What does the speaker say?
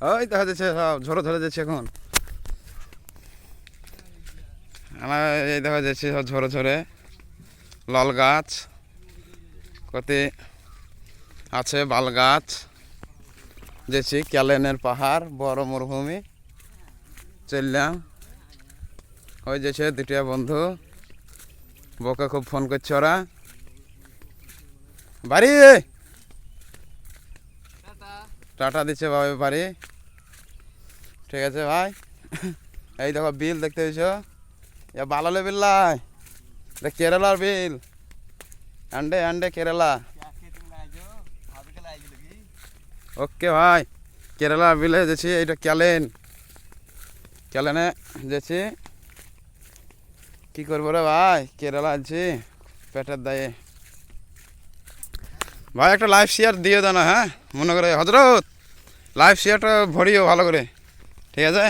ওই দেখা যাচ্ছে সব ঝড়ো ধরে যাচ্ছে এখন। আমার এই দেখা যাচ্ছে সব ঝরে ঝরে লাল গাছ, কত আছে বাল গাছ। যেছি ক্যালেনের পাহাড়, বড় মরুভূমি চললাম। ওই যেছে দুটিয়া বন্ধু, বউকে খুব ফোন করছে ওরা। বাড়ি টাটা দিচ্ছে ভাই বাড়ি। ঠিক আছে ভাই। এই দেখো বিল দেখতে পেয়েছ, এ বালালে বিল লাই, এটা কেরালার বিল, আন্ডে আন্ডে কেরালা। ওকে ভাই, কেরালার বিলে যেছি, এইটা ক্যালেন, ক্যালেনে যেছি। কি করবো রে ভাই, কেরালা আছি পেটের দায়ে। ভাই একটা লাইভ শেয়ার দিয়ে দাও না, হ্যাঁ মনে করে হজরত, লাইভ শেয়ারটা ভরিও ভালো করে, ঠিক আছে।